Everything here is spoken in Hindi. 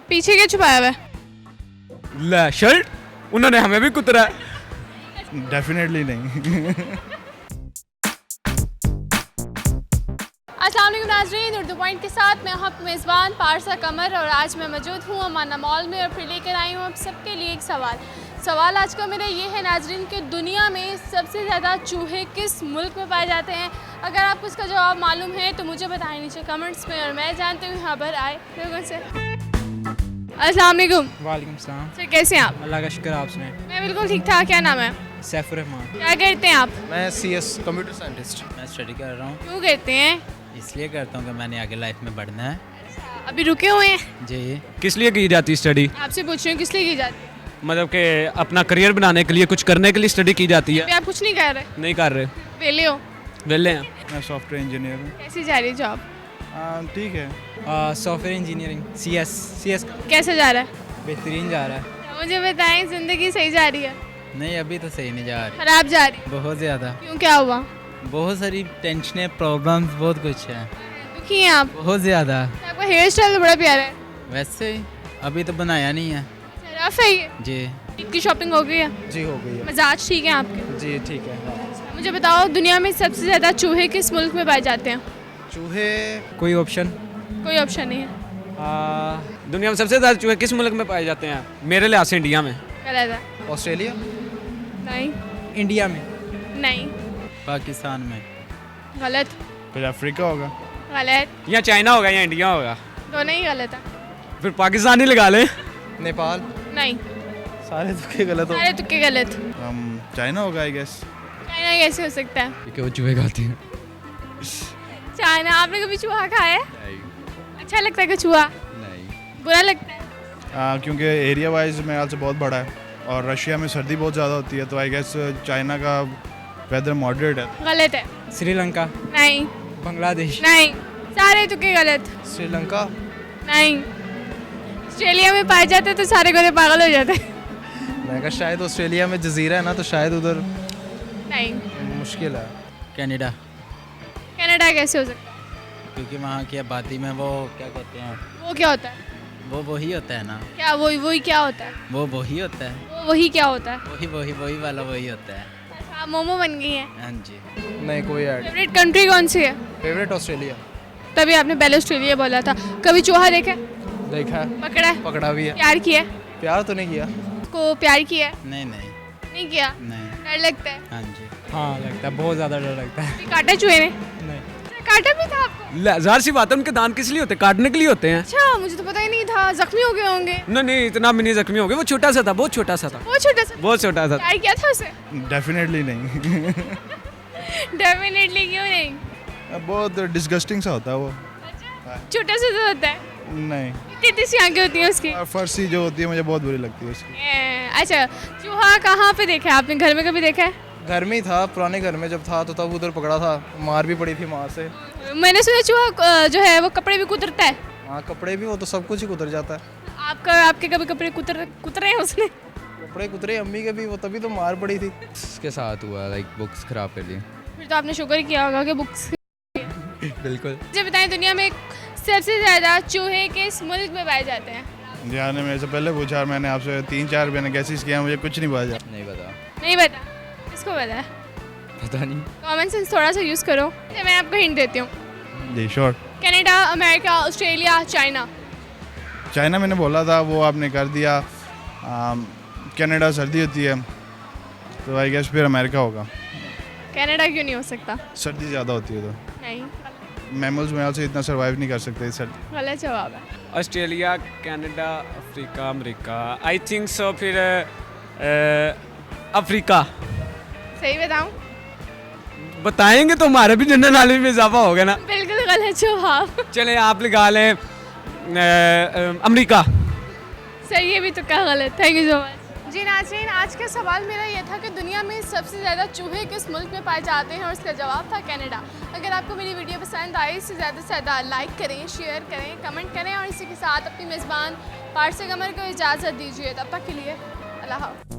पीछे क्या छुपाया हुआ है? ले शर्ट, उन्होंने हमें भी कुतरा है। डेफिनेटली नहीं। अस्सलाम वालेकुम नाज़रीन, उर्दू पॉइंट के साथ मैं आपकी मेज़बान पारसा कमर और आज मैं मौजूद हूँ अमाना मॉल में और फिर लेकर आई हूँ आप सबके लिए एक सवाल आज का मेरा ये है नाज़रीन कि दुनिया में सबसे ज़्यादा चूहे किस मुल्क में पाए जाते हैं? अगर आपको इसका जवाब मालूम है तो मुझे बताएं नीचे कमेंट्स में और मैं जानती हूँ यहाँ पर आए लोगों से। अस्सलाम वालेकुम। वालेकुम सलाम। सर कैसे हैं आप? अल्लाह का शुक्र, आप सुनाएं। मैं बिल्कुल ठीक ठाक। क्या नाम है? सैफुर-रहमान। क्या करते हैं आप? मैं CS कंप्यूटर साइंटिस्ट। मैं स्टडी कर रहा हूँ। क्यों करते हैं? इसलिए करता हूँ कि मैंने आगे लाइफ में बढ़ना है। अभी रुके हुए हैं जी। किस लिए की जाती स्टडी? आपसे पूछ रही हूँ किस लिए की जाती है? मतलब कि अपना करियर बनाने के लिए, कुछ करने के लिए स्टडी की जाती अभी है। आप कुछ नहीं कर रहे? नहीं कर रहे, वेले हो? वेले हैं। मैं सॉफ्टवेयर इंजीनियर हूँ। कैसी जा रही है जॉब? ठीक है। सॉफ्टवेयर इंजीनियरिंग CS कैसे जा रहा है? बेहतरीन जा रहा है। मुझे बताएं, जिंदगी सही जा रही है? नहीं, अभी तो सही नहीं जा रही, खराब जा रही है? बहुत ज़्यादा। क्यों, क्या हुआ? बहुत सारी टेंशनें, प्रॉब्लम्स, बहुत कुछ है। दुखी हैं आप? बहुत ज़्यादा। आपका हेयर स्टाइल तो बड़ा प्यारा है। वैसे अभी तो बनाया नहीं है। रफ है ये। जी ईद की शॉपिंग हो गई है? जी हो गई है। मिजाज ठीक है आपके? जी ठीक है। मुझे बताओ, दुनिया में सबसे ज़्यादा चूहे किस मुल्क में पाए जाते हैं? चूहे कोई ऑप्शन? कोई ऑप्शन नहीं है। दुनिया में सबसे ज़्यादा चूहे किस मुल्क में पाए जाते हैं? मेरे लिहाज से इंडिया में। गलत है। ऑस्ट्रेलिया। नहीं। इंडिया में? नहीं। पाकिस्तान में? गलत। फिर अफ्रीका होगा। गलत। या चाइना होगा या इंडिया होगा। दोनों ही गलत है। फिर पाकिस्तान ही लगा ले। नेपाल। नहीं, सारे तुक्के गलत हो। सारे तुक्के गलत। चाइना होगा आई गेस। चाइना कैसे हो सकता है? क्योंकि वो चूहे खाते हैं। चाइना, आपने कभी चूहा खाया है? अच्छा लगता है कि चूहा? नहीं। बुरा लगता है? क्योंकि एरिया वाइज मेरे ख्याल से बहुत बड़ा है और रशिया में सर्दी बहुत ज़्यादा होती है, तो आई गेस चाइना का वेदर मॉडरेट है। गलत है। श्रीलंका? नहीं। बांग्लादेश? नहीं, सारे तुक्के गलत। श्रीलंका। नहीं। ऑस्ट्रेलिया में पाए जाते तो सारे गोरे पागल हो जाते। मैं कहा शायद ऑस्ट्रेलिया में जजीरा है ना, तो शायद उधर नहीं। मुश्किल है। कनाडा? कनाडा कैसे हो सकता है? क्योंकि वहाँ की आबादी में वो क्या कहते हैं, वो क्या होता है? वो वही होता है ना। क्या वही क्या होता है? वो वही होता है। वो वही क्या होता है? वही वाला वही होता है। अच्छा, आप मोमो बन गई हैं। हाँ जी। नहीं कोई ऐड। फेवरेट कंट्री कौन सी है? Favourite Australia. तभी आपने पहले ऑस्ट्रेलिया बोला था। कभी चूहा देखा है? देखा है, पकड़ा है? पकड़ा भी है। प्यार किया है? प्यार तो नहीं किया। उसको प्यार किया है? नहीं नहीं किया? नहीं। डर लगता है? हाँ जी। हाँ लगता है, बहुत ज़्यादा डर लगता है। कभी काटा चूहे ने? नहीं। काटा भी था आपको? ज़ाहिर सी बात है, उनके दांत किस लिए होते हैं? काटने के लिए होते हैं। अच्छा, मुझे तो पता ही नहीं था। जख्मी हो गए होंगे? नहीं, इतना भी नहीं जख्मी हो गए। वो छोटा सा था, बहुत छोटा सा था। वो छोटा सा? बहुत छोटा सा। प्यार किया था उसे? डेफिनेटली नहीं। डेफिनेटली क्यों नहीं? बहुत डिस्गस्टिंग सा होता है वो। छोटा सा तो होता है। नहीं, कितनी सी आंखें होती हैं उसकी? और फर्सी जो होती है मुझे बहुत बुरी लगती है उसकी। अच्छा, चूहा कहाँ पे देखा है आपने? घर में कभी देखा है? घर में ही था, पुराने घर में जब था तो तब उधर पकड़ा था, मार भी पड़ी थी माँ से। मैंने सुना चूहा जो है वो कपड़े भी कुतरता है। हाँ कपड़े भी, वो तो सब कुछ ही कुतर जाता है। आपके कभी कपड़े कुतरे हैं उसने? कपड़े कुतरे अम्मी के भी, वो तभी तो मार पड़ी थी। उसके साथ हुआ, लाइक बुक्स खराब कर ली। फिर तो आपने शुक्र किया होगा कि बुक्स। बिल्कुल। मुझे बताएं, दुनिया में सबसे ज़्यादा चूहे किस मुल्क में पाए जाते हैं? जी हाँ, ने मेरे से पहले पूछा, मैंने आपसे 3-4 मैंने गैसेस किया, मुझे कुछ नहीं पता। नहीं पता। नहीं पता? किसको पता है? पता नहीं। कॉमन सेंस थोड़ा सा यूज़ करो। मैं आपको हिंट देती हूँ। जी sure. Canada, America, Australia, China. China मैंने बोला था, वो आपने कर दिया। कनाडा सर्दी होती है, तो आई गेस फिर अमेरिका होगा। कनाडा क्यों नहीं हो सकता? सर्दी ज़्यादा होती है तो नहीं, मैमल्स में से इतना सर्वाइव नहीं कर सकते सर। गलत जवाब है। Australia, Canada, Africa, America, I think so. फिर अफ्रीका। सही बताऊँ? बताएंगे तो हमारे भी जनरल नॉलेज में इजाफा होगा ना। बिल्कुल गलत जवाब। चले आप लगा लें अमेरिका। सही है भी तो क्या गलत। Thank you so much. जी नाज़रीन, आज का सवाल मेरा ये था कि दुनिया में सबसे ज़्यादा चूहे किस मुल्क में पाए जाते हैं और उसका जवाब था कनाडा। अगर आपको मेरी वीडियो पसंद आई तो ज़्यादा से ज़्यादा लाइक करें, शेयर करें, कमेंट करें और इसी के साथ अपनी मेज़बान पारसा कमर को इजाज़त दीजिए। तब तक के लिए अल्लाह हाफ़िज़।